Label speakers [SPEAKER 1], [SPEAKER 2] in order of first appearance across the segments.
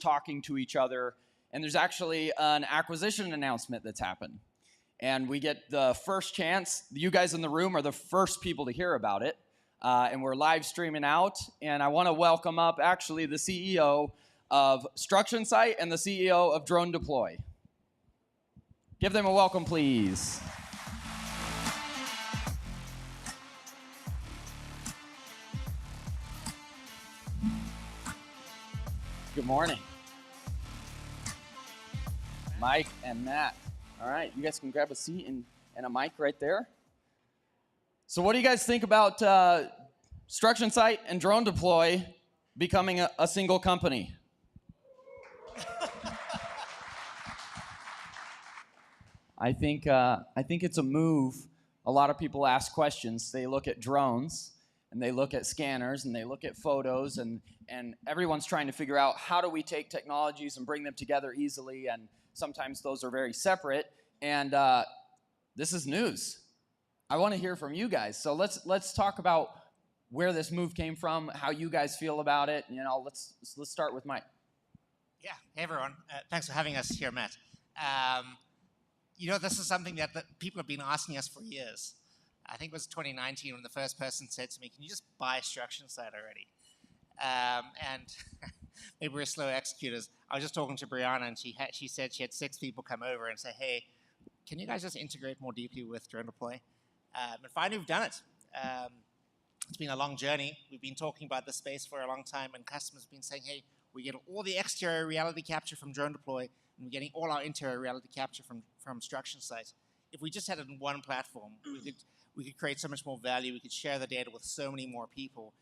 [SPEAKER 1] talking to each other, and there's actually an acquisition announcement that's happened. And we get the first chance. You guys in the room are the first people to hear about it. And we're live streaming out. And I want to welcome up actually the CEO of StructionSite and the CEO of DroneDeploy. Give them a welcome, please. Good morning. Mike and Matt. All right, you guys can grab a seat and a mic right there. So what do you guys think about StructionSite and DroneDeploy becoming a single company? I think it's a move. A lot of people ask questions. They look at drones, and they look at scanners, and they look at photos, and everyone's trying to figure out how do we take technologies and bring them together easily, and sometimes those are very separate, and this is news. I want to hear from you guys. So let's talk about where this move came from, how you guys feel about it. You know, let's start with Mike.
[SPEAKER 2] Yeah, hey everyone. Thanks for having us here, Matt. You know, this is something that people have been asking us for years. I think it was 2019 when the first person said to me, "Can you just buy StructionSite already?" And maybe we're slow executors. I was just talking to Brianna, and she said she had 6 people come over and say, "Hey, can you guys just integrate more deeply with DroneDeploy?" And finally, we've done it. It's been a long journey. We've been talking about this space for a long time, and customers have been saying, "Hey, we get all the exterior reality capture from DroneDeploy, and we're getting all our interior reality capture from StructionSite. If we just had it in one platform, we could create so much more value. We could share the data with so many more people.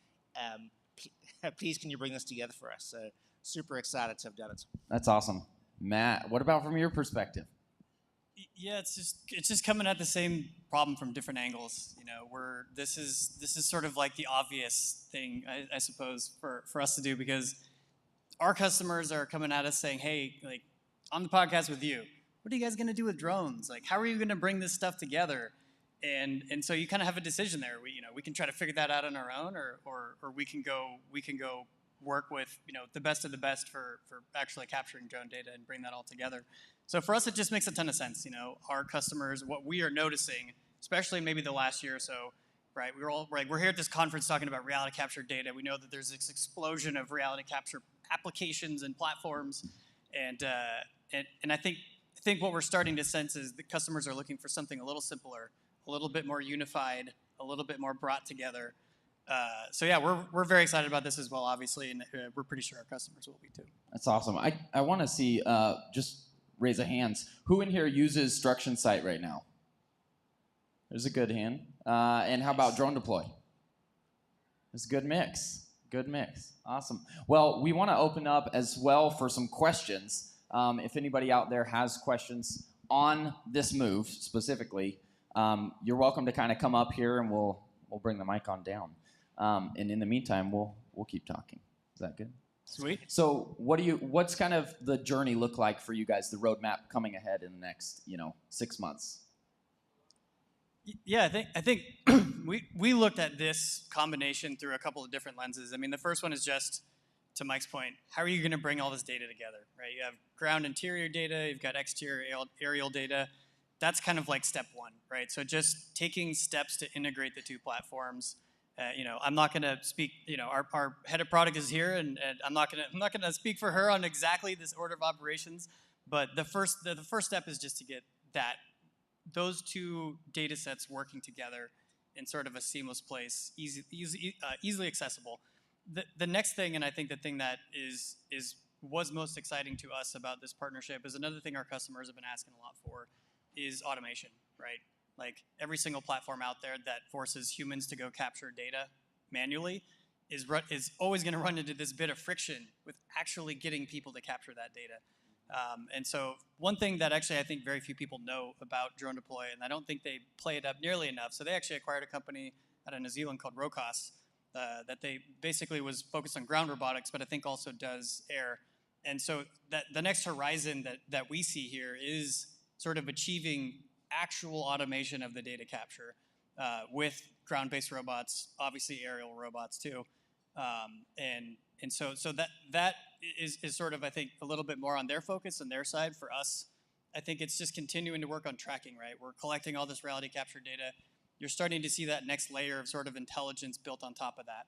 [SPEAKER 2] Please, can you bring this together for us?" So super excited to have done it.
[SPEAKER 1] That's awesome. Matt, what about from your perspective?
[SPEAKER 3] Yeah, it's just coming at the same problem from different angles. You know, this is sort of like the obvious thing, I suppose, for us to do, because our customers are coming at us saying, "Hey, like, on the podcast with you, what are you guys going to do with drones? Like, how are you going to bring this stuff together?" And so you kind of have a decision there. We can try to figure that out on our own, or we can go work with the best of the best for actually capturing drone data and bring that all together. So for us, it just makes a ton of sense. Our customers, what we are noticing, especially maybe the last year or so, right? We're here at this conference talking about reality capture data. We know that there's this explosion of reality capture applications and platforms, and I think what we're starting to sense is the customers are looking for something a little simpler, a little bit more unified, a little bit more brought together. So yeah, we're very excited about this as well, obviously, and we're pretty sure our customers will be too.
[SPEAKER 1] That's awesome. I want to see, just raise a hands. Who in here uses StructionSite right now? There's a good hand. And how about DroneDeploy? It's a good mix. Good mix. Awesome. Well, we want to open up as well for some questions. If anybody out there has questions on this move specifically, you're welcome to kind of come up here, and we'll bring the mic on down. And in the meantime, we'll keep talking. Is that good?
[SPEAKER 3] Sweet.
[SPEAKER 1] So what's kind of the journey look like for you guys, the roadmap coming ahead in the next 6 months?
[SPEAKER 3] Yeah, I think we looked at this combination through a couple of different lenses. I mean, the first one is just, to Mike's point, how are you going to bring all this data together, right? You have ground interior data, you've got exterior aerial data. That's kind of like step one, right? So just taking steps to integrate the two platforms. I'm not going to speak. Our head of product is here, and I'm not going to speak for her on exactly this order of operations. But the first step is just to get those two data sets working together in sort of a seamless place, easily accessible. The next thing, and I think the thing that was most exciting to us about this partnership, is another thing our customers have been asking a lot for, is automation, right? Like, every single platform out there that forces humans to go capture data manually is always going to run into this bit of friction with actually getting people to capture that data. And so one thing that actually I think very few people know about DroneDeploy, and I don't think they play it up nearly enough, so they actually acquired a company out of New Zealand called Rocos that they basically was focused on ground robotics, but I think also does air. And so that the next horizon that we see here is sort of achieving actual automation of the data capture with ground-based robots, obviously aerial robots too. And so that is sort of, I think, a little bit more on their focus and their side. For us, I think it's just continuing to work on tracking, right? We're collecting all this reality capture data. You're starting to see that next layer of sort of intelligence built on top of that.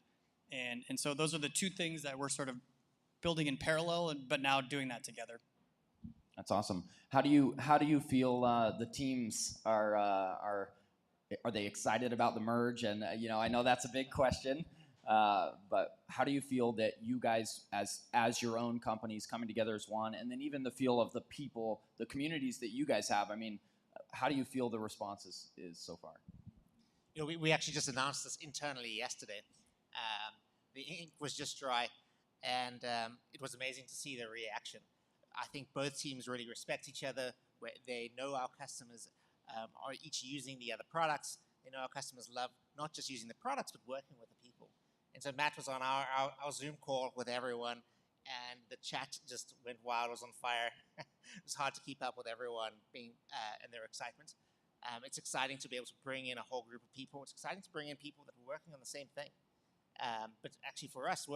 [SPEAKER 3] And so those are the two things that we're sort of building in parallel, but now doing that together.
[SPEAKER 1] That's awesome. How do you feel the teams are they excited about the merge? And I know that's a big question, but how do you feel that you guys, as your own companies coming together as one, and then even the feel of the people, the communities that you guys have? I mean, how do you feel the response is so far?
[SPEAKER 2] We actually just announced this internally yesterday. The ink was just dry, and it was amazing to see the reaction. I think both teams really respect each other. They know our customers are each using the other products. They know our customers love not just using the products, but working with the people. And so Matt was on our Zoom call with everyone, and the chat just went wild, was on fire. It was hard to keep up with everyone being and their excitement. It's exciting to be able to bring in a whole group of people. It's exciting to bring in people that are working on the same thing. But actually for us,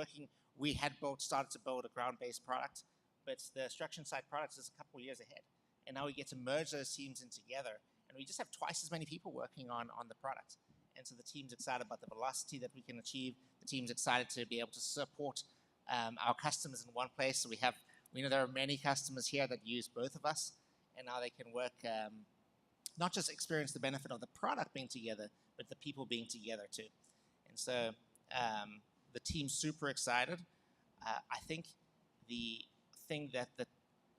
[SPEAKER 2] we had started to build a ground-based product, but the StructionSite product is a couple of years ahead. And now we get to merge those teams in together, and we just have twice as many people working on the product. And so the team's excited about the velocity that we can achieve. The team's excited to be able to support our customers in one place. So we know there are many customers here that use both of us, and now they can work, not just experience the benefit of the product being together, but the people being together too. And so the team's super excited. I think the thing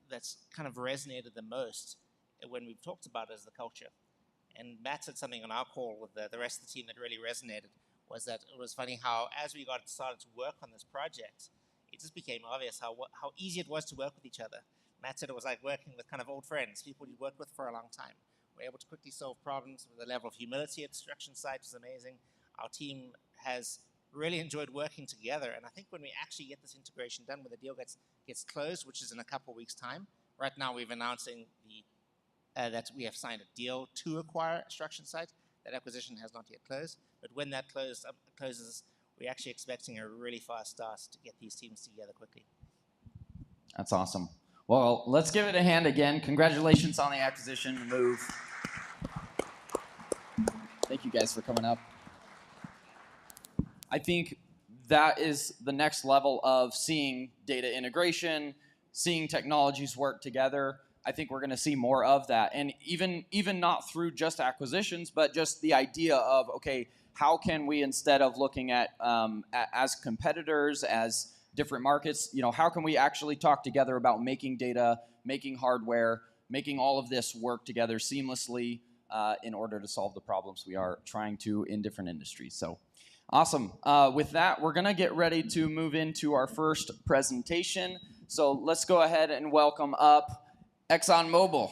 [SPEAKER 2] that's kind of resonated the most when we've talked about it is the culture. And Matt said something on our call with the rest of the team that really resonated, was that it was funny how as we started to work on this project, it just became obvious how easy it was to work with each other. Matt said it was like working with kind of old friends, people you'd worked with for a long time. We're able to quickly solve problems with a level of humility at StructionSite is amazing. Our team has really enjoyed working together, and I think when we actually get this integration done, when the deal gets closed, which is in a couple of weeks' time, right now we've announcing that we have signed a deal to acquire StructionSite. That acquisition has not yet closed, but when that closes, we're actually expecting a really fast start to get these teams together quickly.
[SPEAKER 1] That's awesome. Well, let's give it a hand again. Congratulations on the acquisition and move. Thank you guys for coming up. I think that is the next level of seeing data integration, seeing technologies work together. I think we're going to see more of that. And even not through just acquisitions, but just the idea of, okay, how can we, instead of looking at as competitors, as different markets, how can we actually talk together about making data, making hardware, making all of this work together seamlessly in order to solve the problems we are trying to in different industries. So awesome. With that, we're going to get ready to move into our first presentation. So let's go ahead and welcome up ExxonMobil.